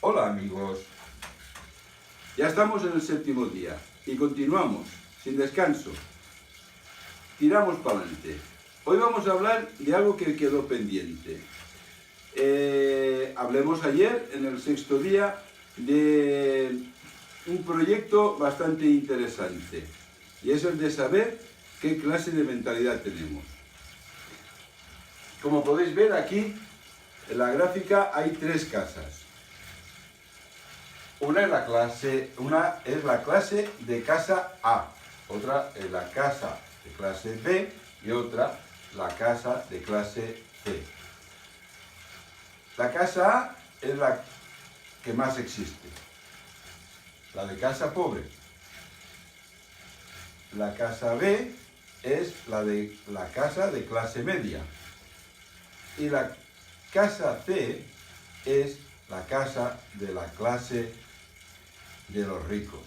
Hola amigos, ya estamos en el séptimo día y continuamos, sin descanso, tiramos para adelante. Hoy vamos a hablar de algo que quedó pendiente. Hablemos ayer, en el sexto día, de un proyecto bastante interesante y es el de saber qué clase de mentalidad tenemos. Como podéis ver aquí, en la gráfica hay tres casas. Una es la clase de casa A, otra es la casa de clase B y otra la casa de clase C. La casa A es la que más existe, la de casa pobre. La casa B es la casa de clase media y la casa C es la casa de la clase de los ricos,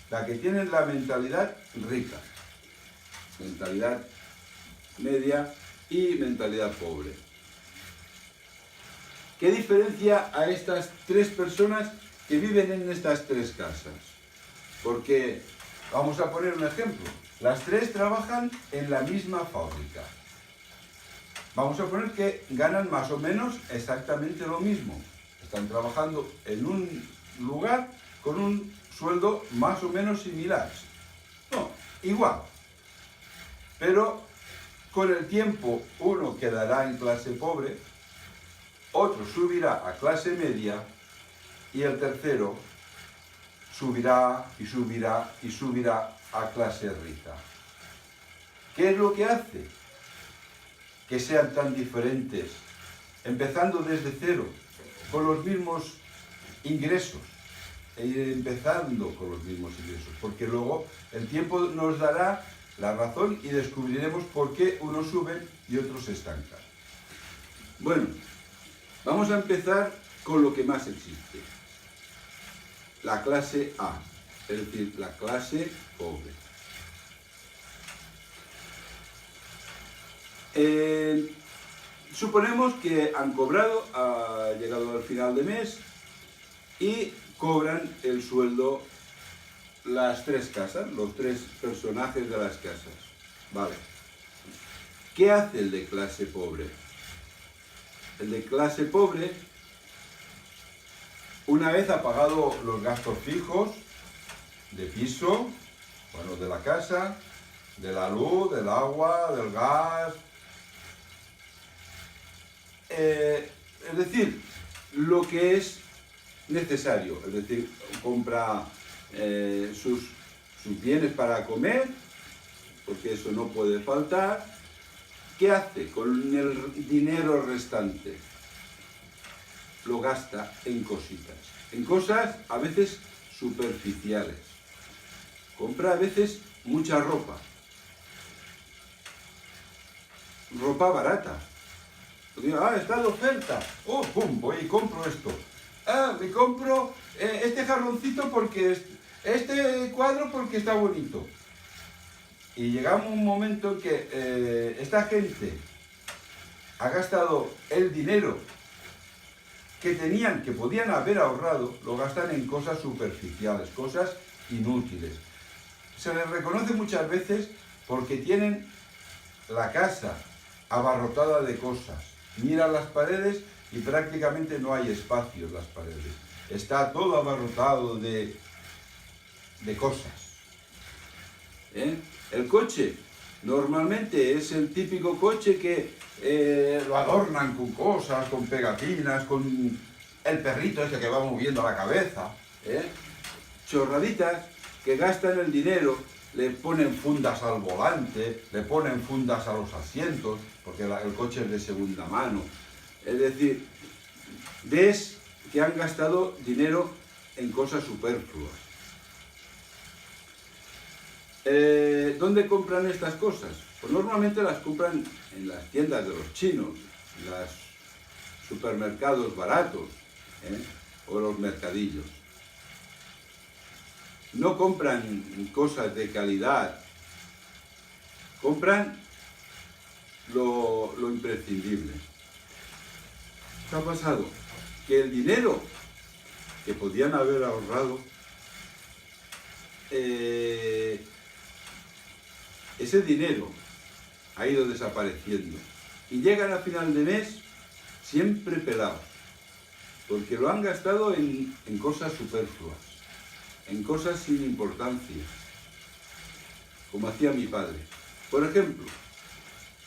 la que tienen la mentalidad rica, mentalidad media y mentalidad pobre. ¿Qué diferencia a estas tres personas que viven en estas tres casas? Porque, vamos a poner un ejemplo, las tres trabajan en la misma fábrica. Vamos a poner que ganan más o menos exactamente lo mismo. Están trabajando en un lugar con un sueldo más o menos similar. No, igual. Pero con el tiempo uno quedará en clase pobre, otro subirá a clase media y el tercero subirá y subirá y subirá a clase rica. ¿Qué es lo que hace que sean tan diferentes, empezando desde cero, con los mismos ingresos? E ir empezando con los mismos ingresos, porque luego el tiempo nos dará la razón y descubriremos por qué unos suben y otros se estancan. Bueno, vamos a empezar con lo que más existe. La clase A, es decir, la clase pobre. Suponemos que han cobrado, ha llegado al final de mes y cobran el sueldo las tres casas, los tres personajes de las casas. Vale. ¿Qué hace el de clase pobre? El de clase pobre, una vez ha pagado los gastos fijos de piso, bueno, de la casa, de la luz, del agua, del gas, es decir, lo que es necesario, es decir, compra sus bienes para comer, porque eso no puede faltar. ¿Qué hace con el dinero restante? Lo gasta en cositas, en cosas a veces superficiales. Compra a veces mucha ropa, ropa barata. Está de oferta, pum, voy y compro esto. Me compro este jarroncito porque este cuadro porque está bonito. Y llegamos a un momento en que esta gente ha gastado el dinero que podían haber ahorrado, lo gastan en cosas superficiales, cosas inútiles. Se les reconoce muchas veces porque tienen la casa abarrotada de cosas. Miran las paredes y prácticamente no hay espacio en las paredes. Está todo abarrotado de cosas. El coche normalmente es el típico coche que lo adornan con cosas, con pegatinas, con el perrito ese que va moviendo la cabeza. Chorraditas que gastan el dinero, le ponen fundas al volante, le ponen fundas a los asientos, porque el coche es de segunda mano. Es decir, ves que han gastado dinero en cosas superfluas. ¿Dónde compran estas cosas? Pues normalmente las compran en las tiendas de los chinos, en los supermercados baratos, o los mercadillos. no compran cosas de calidad, compran lo imprescindible. ¿Qué ha pasado? Que el dinero que podían haber ahorrado, ese dinero ha ido desapareciendo y llegan a final de mes siempre pelados, porque lo han gastado en cosas superfluas, en cosas sin importancia, como hacía mi padre. Por ejemplo,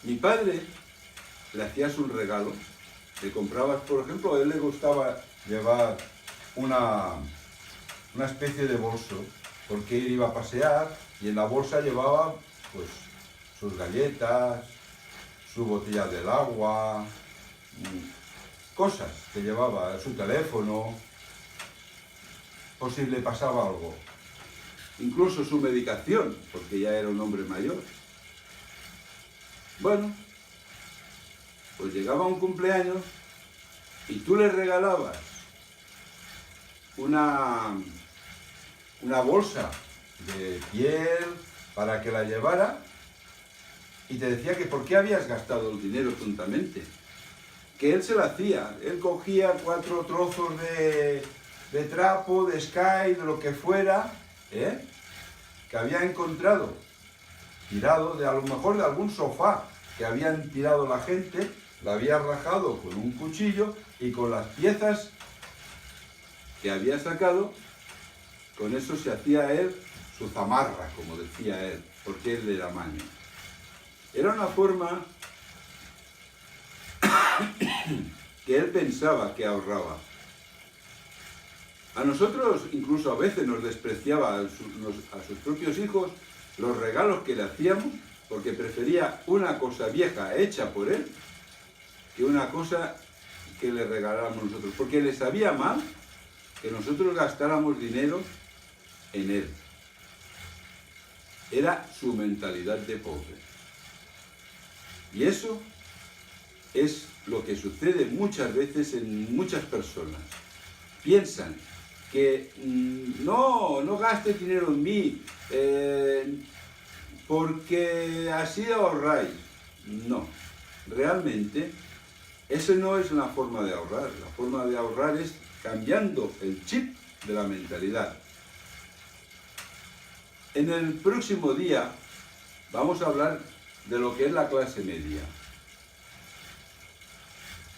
mi padre le hacías un regalo, le comprabas, por ejemplo, a él le gustaba llevar una especie de bolso, porque él iba a pasear y en la bolsa llevaba pues sus galletas, su botella del agua, cosas que llevaba, su teléfono, por si le pasaba algo, incluso su medicación, porque ya era un hombre mayor. Bueno, pues llegaba un cumpleaños y tú le regalabas una bolsa de piel para que la llevara y te decía que por qué habías gastado el dinero tontamente, que él se la hacía, él cogía 4 trozos de trapo, de sky, de lo que fuera, que había encontrado tirado, a lo mejor de algún sofá que habían tirado la gente, la había rajado con un cuchillo y con las piezas que había sacado, con eso se hacía él su zamarra, como decía él, porque él era maño. Era una forma que él pensaba que ahorraba. A nosotros incluso a veces nos despreciaba a sus propios hijos los regalos que le hacíamos, porque prefería una cosa vieja hecha por él que una cosa que le regaláramos nosotros, porque le sabía mal que nosotros gastáramos dinero en él. Era su mentalidad de pobre. Y eso es lo que sucede muchas veces en muchas personas. Piensan que no gastes dinero en mí porque así ahorráis. No, realmente esa no es la forma de ahorrar. La forma de ahorrar es cambiando el chip de la mentalidad. En el próximo día vamos a hablar de lo que es la clase media.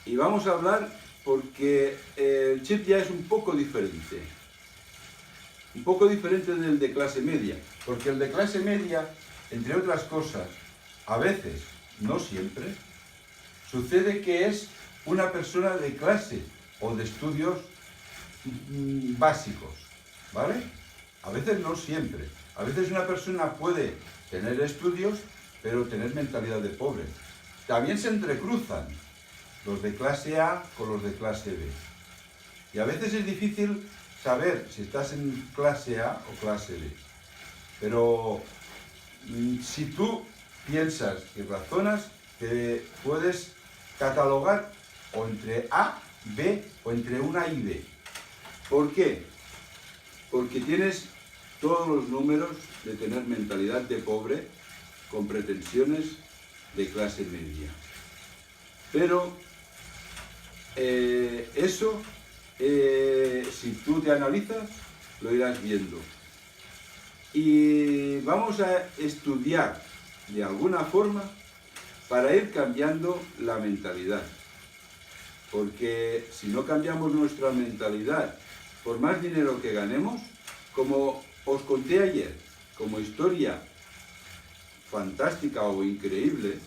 Y vamos a hablar porque el chip ya es un poco diferente. Un poco diferente del de clase media. Porque el de clase media, entre otras cosas, a veces, no siempre, sucede que es una persona de clase o de estudios básicos, ¿vale? A veces no siempre. A veces una persona puede tener estudios, pero tener mentalidad de pobre. También se entrecruzan los de clase A con los de clase B. Y a veces es difícil saber si estás en clase A o clase B. Pero si tú piensas y razonas, te puedes catalogar o entre A, B o entre una y B. ¿Por qué? Porque tienes todos los números de tener mentalidad de pobre con pretensiones de clase media. Pero eso, si tú te analizas, lo irás viendo. Y vamos a estudiar de alguna forma para ir cambiando la mentalidad. Porque si no cambiamos nuestra mentalidad, por más dinero que ganemos, como os conté ayer, como historia fantástica o increíble,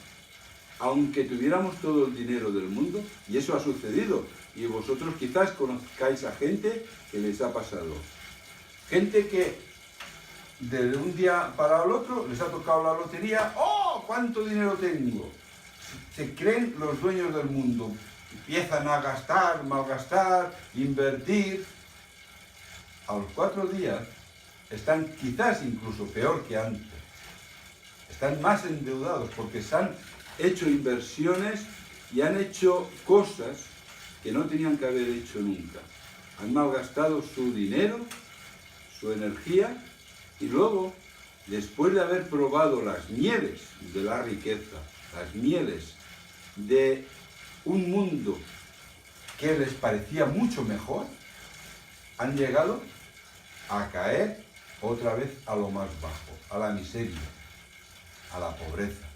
aunque tuviéramos todo el dinero del mundo, y eso ha sucedido, y vosotros quizás conozcáis a gente que les ha pasado. Gente que de un día para el otro les ha tocado la lotería. ¡Oh, cuánto dinero tengo! Se creen los dueños del mundo. Empiezan a gastar, malgastar, invertir. A los 4 días están quizás incluso peor que antes. Están más endeudados porque se han hecho inversiones y han hecho cosas que no tenían que haber hecho nunca. Han malgastado su dinero, su energía y luego, después de haber probado las mieles de la riqueza, las mieles de un mundo que les parecía mucho mejor, han llegado a caer otra vez a lo más bajo, a la miseria, a la pobreza.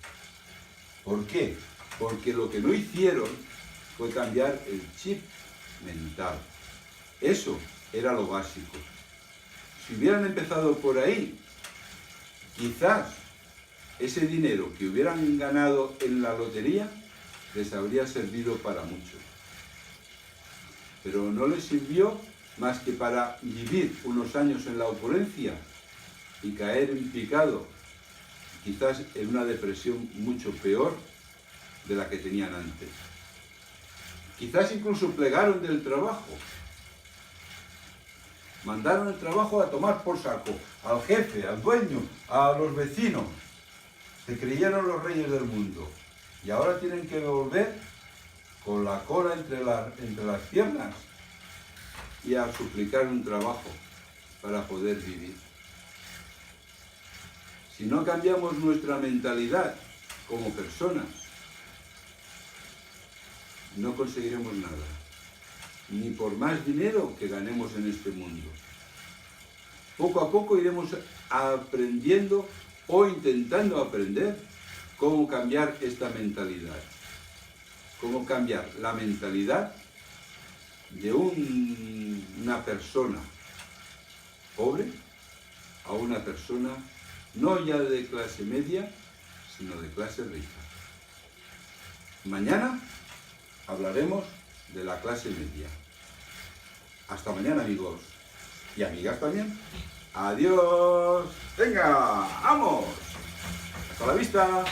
¿Por qué? Porque lo que no hicieron fue cambiar el chip mental. Eso era lo básico. Si hubieran empezado por ahí, quizás ese dinero que hubieran ganado en la lotería les habría servido para mucho. Pero no les sirvió más que para vivir unos años en la opulencia y caer en picado, quizás en una depresión mucho peor de la que tenían antes. Quizás incluso plegaron del trabajo. Mandaron el trabajo a tomar por saco al jefe, al dueño, a los vecinos. Se creyeron los reyes del mundo. Y ahora tienen que volver con la cola entre las piernas y a suplicar un trabajo para poder vivir. Si no cambiamos nuestra mentalidad como personas, no conseguiremos nada, ni por más dinero que ganemos en este mundo. Poco a poco iremos aprendiendo o intentando aprender cómo cambiar esta mentalidad. Cómo cambiar la mentalidad de una persona pobre a una persona no ya de clase media, sino de clase rica. Mañana hablaremos de la clase media. Hasta mañana, amigos. Y amigas también. Adiós. Venga, vamos. Hasta la vista.